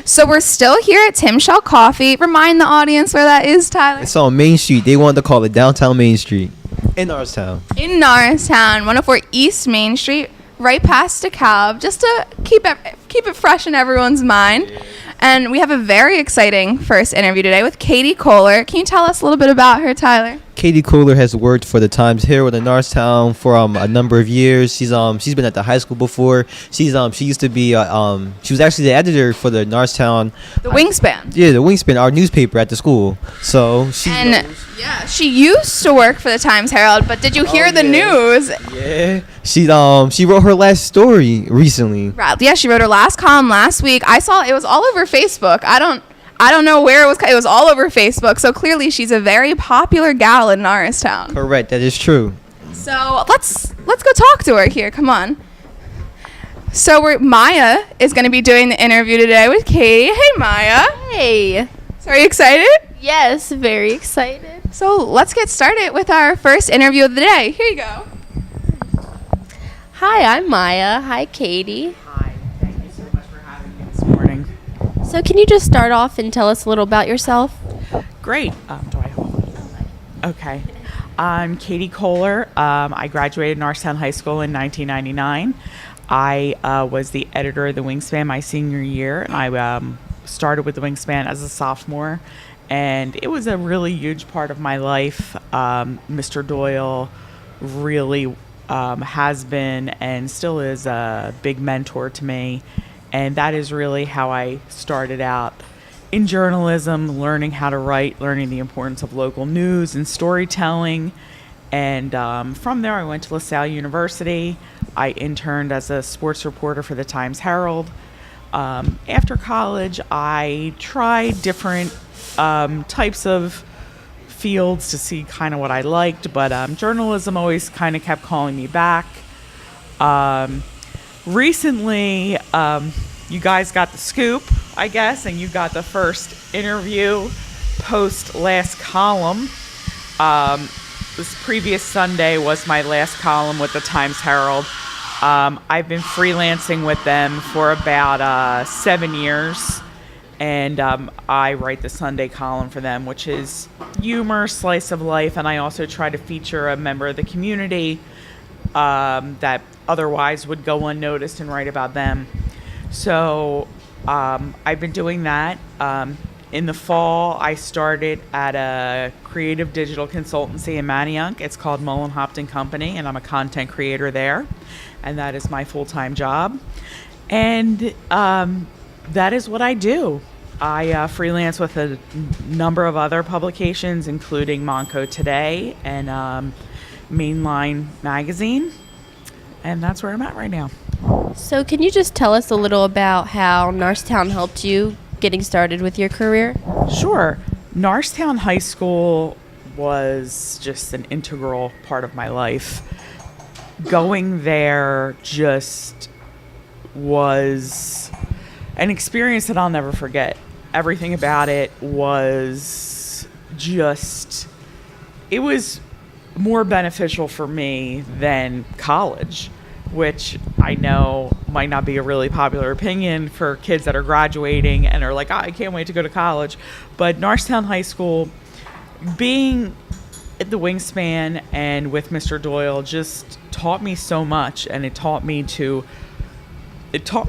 So we're still here at Tim Shaw Coffee. Remind the audience where that is, Tyler. It's on Main Street. They wanted to call it Downtown Main Street in Norristown. In Norristown, 104 East Main Street, right past DeKalb, just to keep it fresh in everyone's mind. Yeah. And we have a very exciting first interview today with Katie Kohler. Can you tell us a little bit about her, Tyler? Katie Kohler has worked for the Times Herald in Norristown for a number of years. She's been at the high school before. She used to be she was actually the editor for the Norristown Wingspan. Yeah, the Wingspan, our newspaper at the school. So she used to work for the Times Herald. But did you hear the news? Yeah, she wrote her last story recently. Right. Yeah, she wrote her last column last week. I saw it was all over Facebook. I don't know where it was. It was all over Facebook. So clearly, she's a very popular gal in Norristown. Correct. That is true. So let's go talk to her here. Come on. So Maya is going to be doing the interview today with Katie. Hey, Maya. Hey. So are you excited? Yes, very excited. So let's get started with our first interview of the day. Here you go. Hi, I'm Maya. Hi, Katie. Hi. Thank you so much for having me this morning. So can you just start off and tell us a little about yourself? Great. Do I hold it? Okay. I'm Katie Kohler. I graduated Norristown High School in 1999. I was the editor of the Wingspan my senior year, and I started with the Wingspan as a sophomore, and it was a really huge part of my life. Mr. Doyle really has been and still is a big mentor to me. And that is really how I started out in journalism, learning how to write, learning the importance of local news and storytelling. And from there, I went to LaSalle University. I interned as a sports reporter for the Times Herald. After college, I tried different types of fields to see kind of what I liked, but journalism always kind of kept calling me back. Recently, you guys got the scoop, I guess, and you got the first interview post last column. This previous Sunday was my last column with the Times Herald. I've been freelancing with them for about 7 years, and I write the Sunday column for them, which is humor, slice of life, and I also try to feature a member of the community that otherwise would go unnoticed and write about them. So I've been doing that. In the fall, I started at a creative digital consultancy in Manayunk. It's called Mullen Hopton Company, and I'm a content creator there. And that is my full-time job. And that is what I do. I freelance with a number of other publications, including Monco Today and Mainline Magazine. And that's where I'm at right now. So can you just tell us a little about how Norristown helped you getting started with your career? Sure. Norristown High School was just an integral part of my life. Going there just was an experience that I'll never forget. Everything about it was just, it was more beneficial for me than college, which I know might not be a really popular opinion for kids that are graduating and are like, I can't wait to go to college. But Norristown High School, being at the Wingspan and with Mr. Doyle, just taught me so much, and it taught me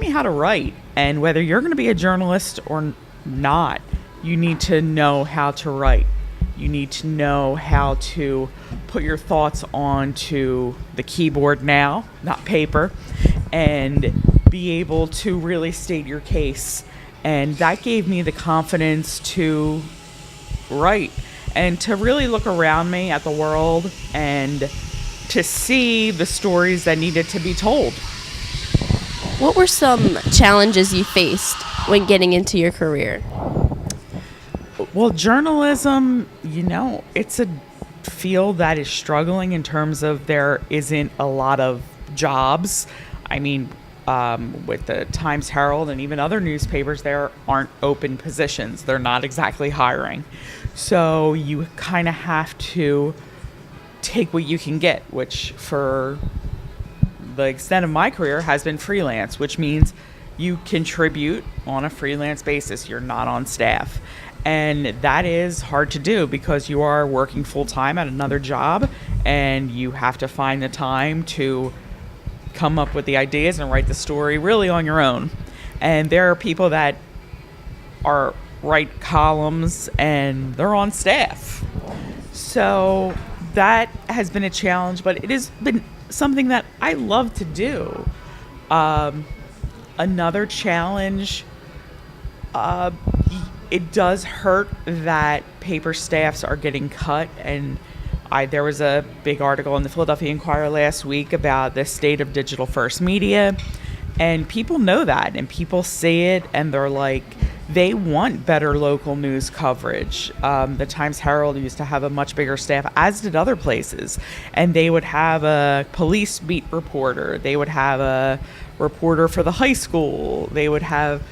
how to write. And whether you're going to be a journalist or not, you need to know how to write. You need to know how to put your thoughts onto the keyboard now, not paper, and be able to really state your case. And that gave me the confidence to write and to really look around me at the world and to see the stories that needed to be told. What were some challenges you faced when getting into your career? Well, journalism, it's a field that is struggling in terms of there isn't a lot of jobs. I mean, with the Times Herald and even other newspapers, there aren't open positions. They're not exactly hiring. So you kind of have to take what you can get, which for the extent of my career has been freelance, which means you contribute on a freelance basis. You're not on staff. And that is hard to do because you are working full time at another job and you have to find the time to come up with the ideas and write the story really on your own. And there are people that write columns and they're on staff. So that has been a challenge, but it has been something that I love to do. Another challenge, it does hurt that paper staffs are getting cut, and there was a big article in the Philadelphia Inquirer last week about the state of digital first media, and people know that, and people see it, and they're like, they want better local news coverage. The Times Herald used to have a much bigger staff, as did other places, and they would have a police beat reporter, they would have a reporter for the high school, they would have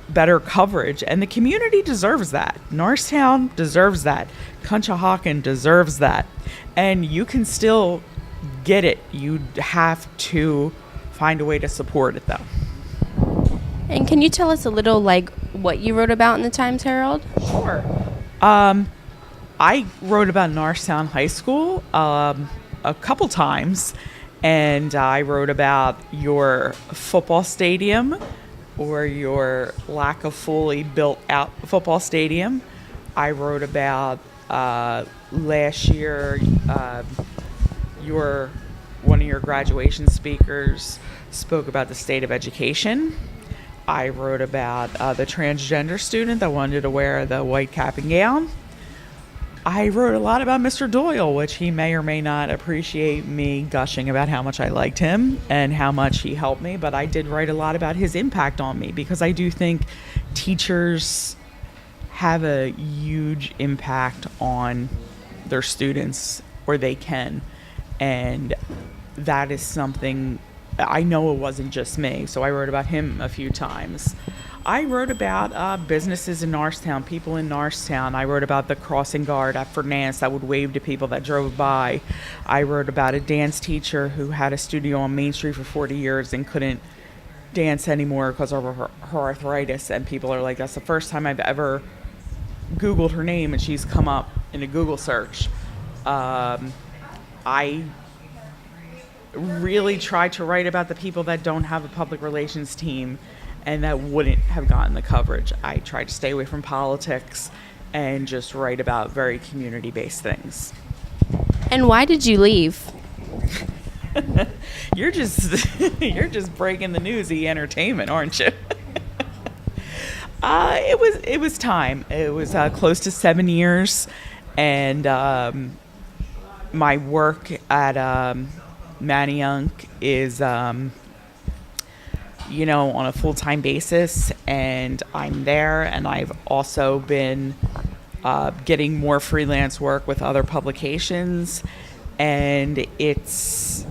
better coverage, and the community deserves that. Norristown deserves that. Conshohocken deserves that. And you can still get it. You have to find a way to support it, though. And can you tell us a little, like, what you wrote about in the Times Herald? Sure. I wrote about Norristown High School a couple times, and I wrote about your football stadium, or your lack of fully built out football stadium. I wrote about last year, one of your graduation speakers spoke about the state of education. I wrote about the transgender student that wanted to wear the white cap and gown. I wrote a lot about Mr. Doyle, which he may or may not appreciate me gushing about how much I liked him and how much he helped me, but I did write a lot about his impact on me because I do think teachers have a huge impact on their students, or they can, and that is something I know it wasn't just me, so I wrote about him a few times. I wrote about businesses in Norristown, people in Norristown. I wrote about the crossing guard at Fernance that would wave to people that drove by. I wrote about a dance teacher who had a studio on Main Street for 40 years and couldn't dance anymore because of her arthritis. And people are like, that's the first time I've ever Googled her name and she's come up in a Google search. I really try to write about the people that don't have a public relations team and that wouldn't have gotten the coverage. I try to stay away from politics and just write about very community-based things. And why did you leave? You're just breaking the newsy entertainment, aren't you? It was time. It was close to 7 years, and my work at Manayunk is on a full-time basis, and I'm there, and I've also been getting more freelance work with other publications, and it's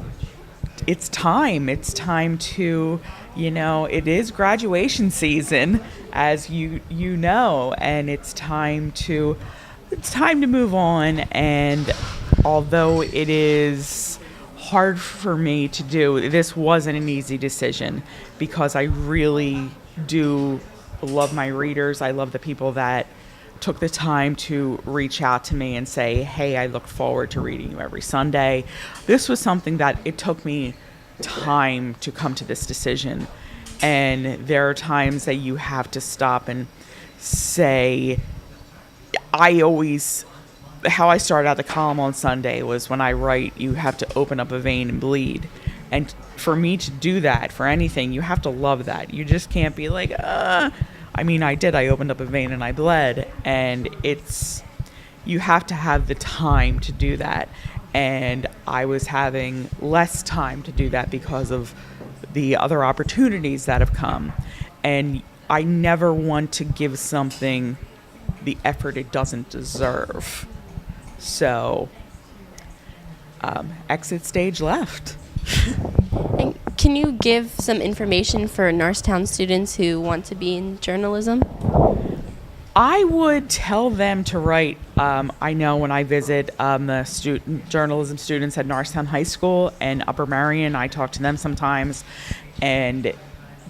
time to, it is graduation season, as you know, and it's time to move on. And although it is hard for me to do, this wasn't an easy decision because I really do love my readers. I love the people that took the time to reach out to me and say, hey, I look forward to reading you every Sunday. This was something that it took me time to come to this decision. And there are times that you have to stop and say, how I started out the column on Sunday was, when I write, you have to open up a vein and bleed. And for me to do that, for anything, you have to love that. You just can't be like, I did. I opened up a vein and I bled. And you have to have the time to do that. And I was having less time to do that because of the other opportunities that have come. And I never want to give something the effort it doesn't deserve. So, exit stage left. And can you give some information for Norristown students who want to be in journalism? I would tell them to write. I know when I visit the journalism students at Norristown High School and Upper Marion, I talk to them sometimes, and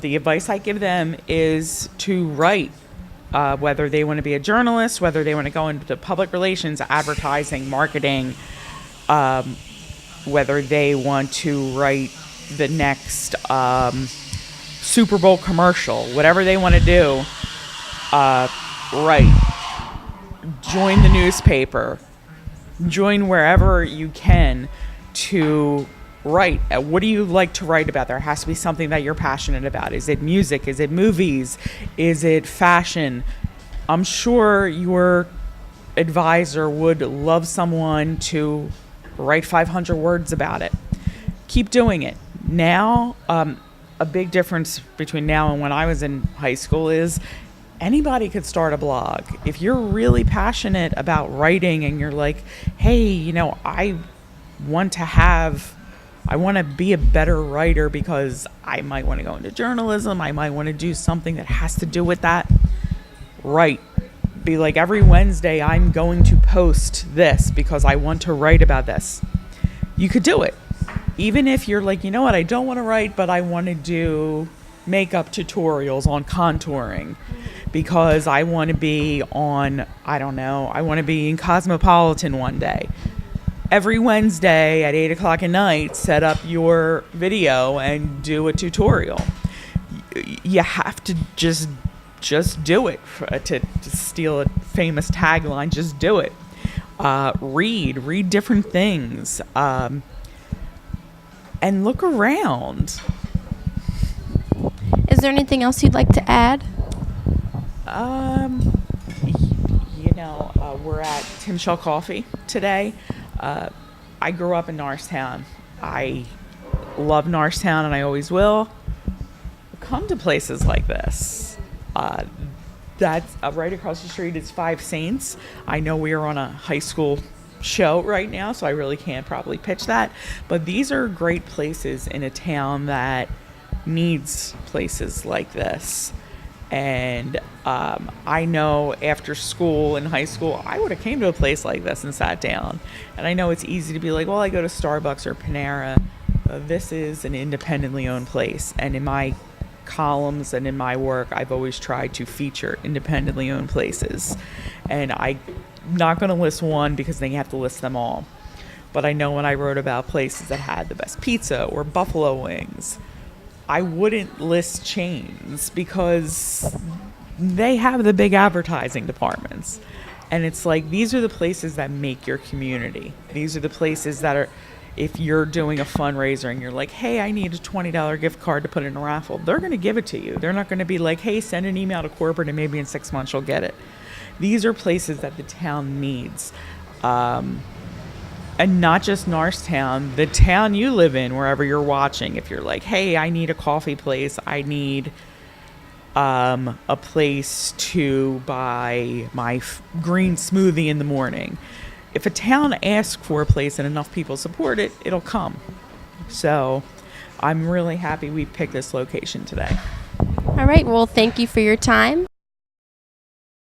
the advice I give them is to write, whether they want to be a journalist, whether they want to go into public relations, advertising, marketing, whether they want to write the next Super Bowl commercial, whatever they want to do, write. Join the newspaper. Join wherever you can to write. What do you like to write about? There has to be something that you're passionate about. Is it music? Is it movies? Is it fashion? I'm sure your advisor would love someone to write 500 words about it. Keep doing it. Now, a big difference between now and when I was in high school is anybody could start a blog. If you're really passionate about writing and you're like, hey, you know, I want to be a better writer because I might want to go into journalism. I might want to do something that has to do with that. Write. Be like, every Wednesday I'm going to post this because I want to write about this. You could do it. Even if you're like, you know what, I don't want to write, but I want to do makeup tutorials on contouring because I want to be on, I don't know, I want to be in Cosmopolitan one day. Every Wednesday at 8 o'clock at night, set up your video and do a tutorial. You have to just do it. To steal a famous tagline, just do it. Read different things, and look around. Is there anything else you'd like to add? We're at Tim Shaw Coffee today. I grew up in Norristown. I love Norristown, and I always will. Come to places like this. That's right across the street is Five Saints. I know we are on a high school show right now, so I really can't probably pitch that. But these are great places in a town that needs places like this. And I know after school in high school, I would have came to a place like this and sat down. And I know it's easy to be like, well, I go to Starbucks or Panera. This is an independently owned place. And in my columns and in my work, I've always tried to feature independently owned places. And I'm not going to list one because then you have to list them all. But I know when I wrote about places that had the best pizza or buffalo wings, I wouldn't list chains because they have the big advertising departments. And it's like, these are the places that make your community. These are the places that are, if you're doing a fundraiser and you're like, hey, I need a $20 gift card to put in a raffle, they're going to give it to you. They're not going to be like, hey, send an email to corporate and maybe in 6 months you'll get it. These are places that the town needs. And not just Norristown, the town you live in, wherever you're watching. If you're like, hey, I need a coffee place, I need a place to buy my green smoothie in the morning. If a town asks for a place and enough people support it, it'll come. So I'm really happy we picked this location today. All right. Well, thank you for your time.